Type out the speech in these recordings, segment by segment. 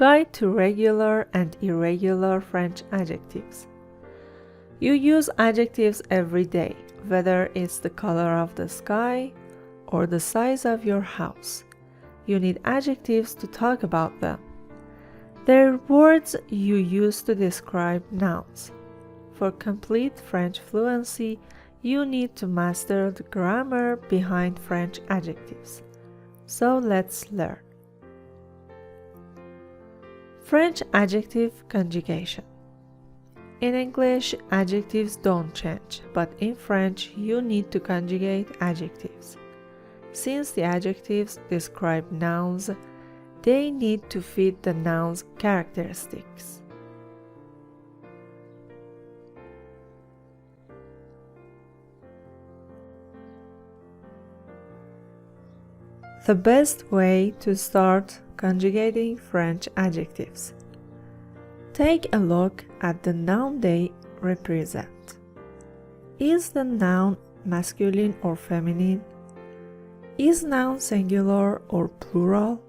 Guide to regular and irregular French adjectives. You use adjectives every day, whether it's the color of the sky or the size of your house. You need adjectives to talk about them. They're words you use to describe nouns. For complete French fluency, you need to master the grammar behind French adjectives. So let's learn. French adjective conjugation. In English, adjectives don't change, but in French, you need to conjugate adjectives. Since the adjectives describe nouns, they need to fit the noun's characteristics. The best way to start conjugating French adjectives. Take a look at the noun they represent. Is the noun masculine or feminine? Is noun singular or plural?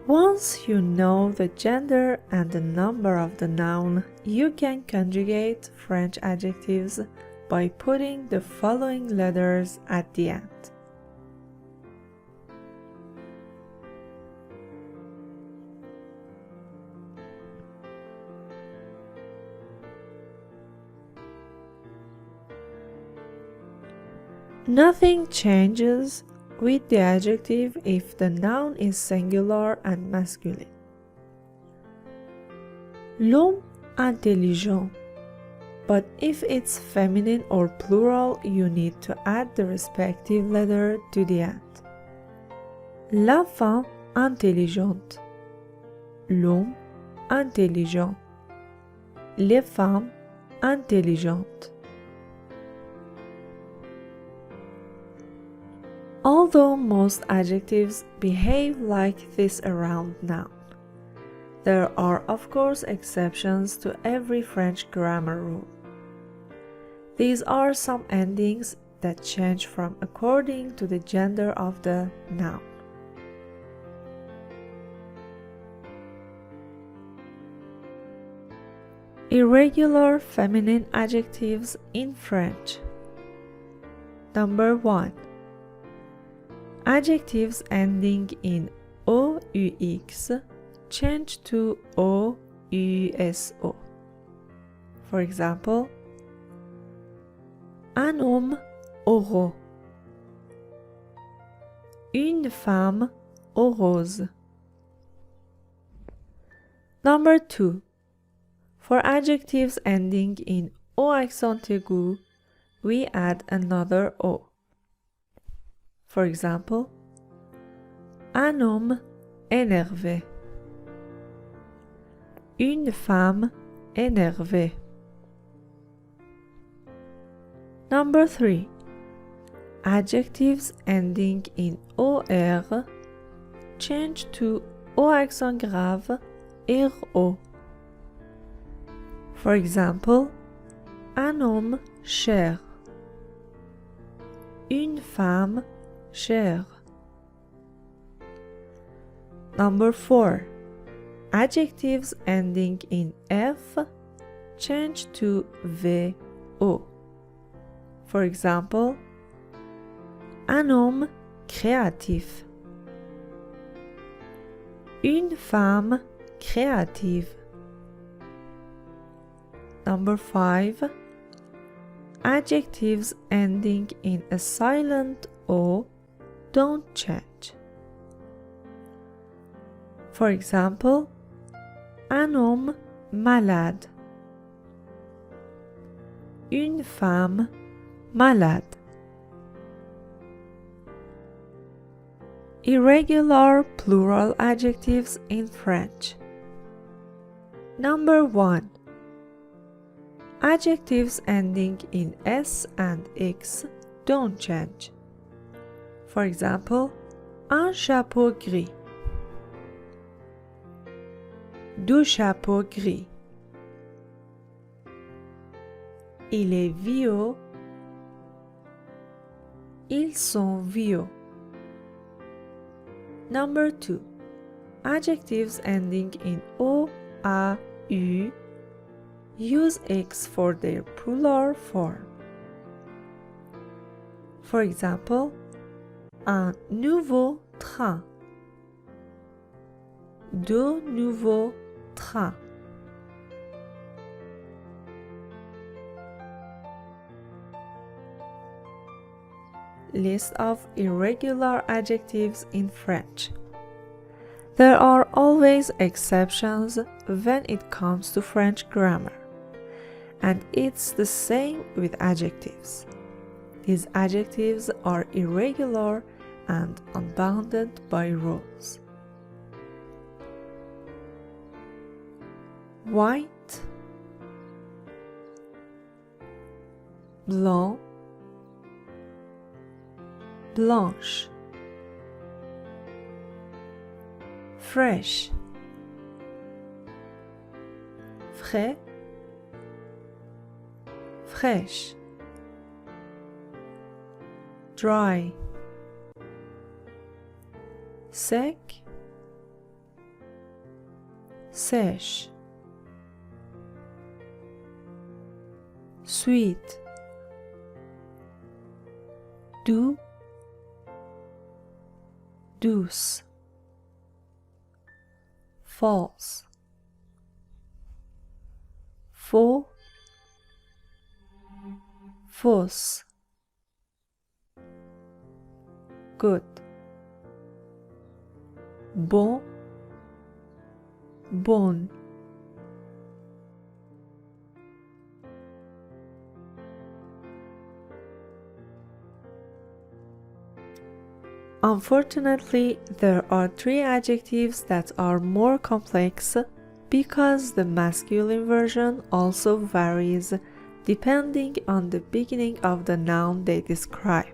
Once you know the gender and the number of the noun, you can conjugate French adjectives by putting the following letters at the end. Nothing changes with the adjective if the noun is singular and masculine. L'homme intelligent. But if it's feminine or plural, you need to add the respective letter to the end. La femme intelligente. L'homme intelligent. Les femmes intelligentes. Although most adjectives behave like this around noun, there are of course exceptions to every French grammar rule. These are some endings that change from according to the gender of the noun. Irregular feminine adjectives in French. Number 1. Adjectives ending in OUX change to OUSO. For example, un homme heureux, une femme heureuse. Number 2. For adjectives ending in O accent aigu, we add another O. For example, un homme énervé, une femme énervée. Number 3. Adjectives ending in OR change to O accent grave, RO. For example, un homme cher, une femme chère. Number 4. Adjectives ending in F change to VO. For example, un homme créatif, une femme créative. Number 5. Adjectives ending in a silent O don't change. For example, un homme malade, une femme malade. Irregular plural adjectives in French. Number 1. Adjectives ending in S and X don't change. For example, un chapeau gris, deux chapeaux gris, Il est vieux. Ils sont vieux. Number 2. Adjectives ending in O, A, U use X for their plural form. For example, un nouveau train. De nouveaux trains. List of irregular adjectives in French. There are always exceptions when it comes to French grammar, and it's the same with adjectives. These adjectives are irregular and unbounded by rules. White, blanc, blanche, fresh, frais, fraîche, dry, sec, sèche, sweet, doux, douce, false, faux, fausse, good, bon, bonne. Unfortunately, there are 3 adjectives that are more complex because the masculine version also varies depending on the beginning of the noun they describe.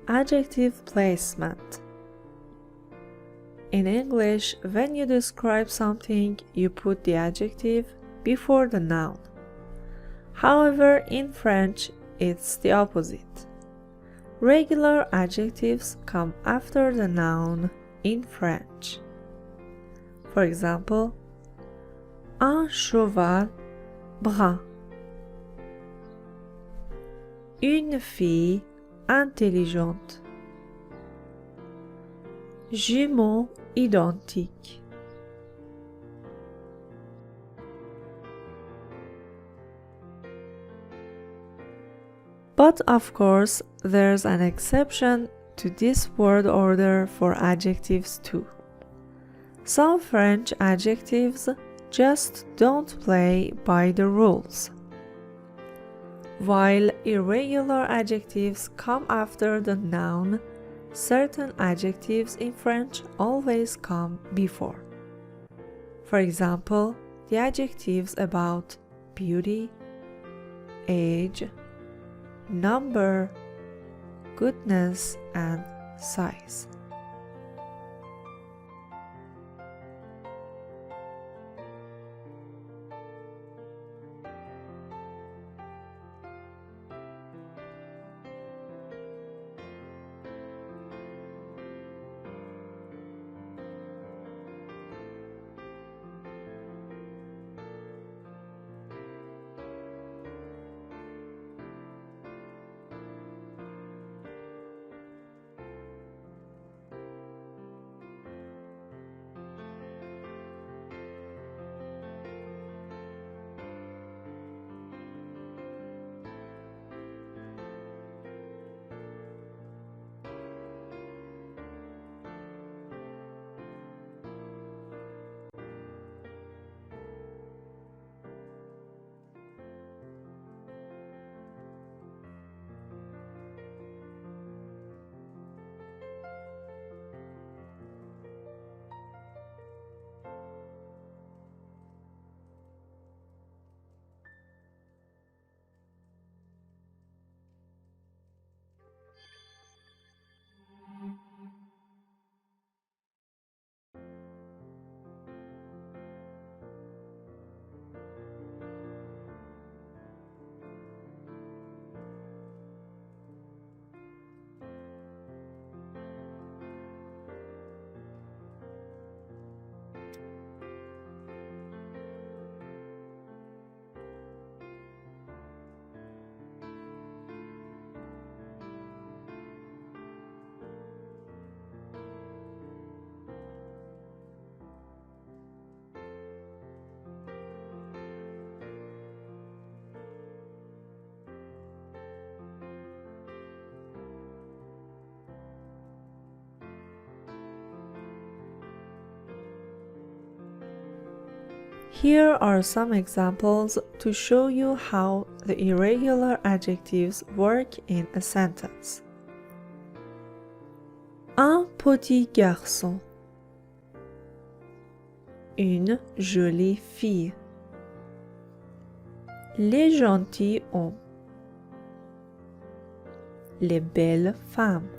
Adjective placement. In English, when you describe something, you put the adjective before the noun. However, in French, it's the opposite. Regular adjectives come after the noun in French. For example, un cheval brun, une fille intelligente, jumeaux identiques. But of course, there's an exception to this word order for adjectives too. Some French adjectives just don't play by the rules. While irregular adjectives come after the noun, certain adjectives in French always come before. For example, the adjectives about beauty, age, number, goodness, and size. Here are some examples to show you how the irregular adjectives work in a sentence. Un petit garçon. Une jolie fille. Les gentilshommes. Les belles femmes.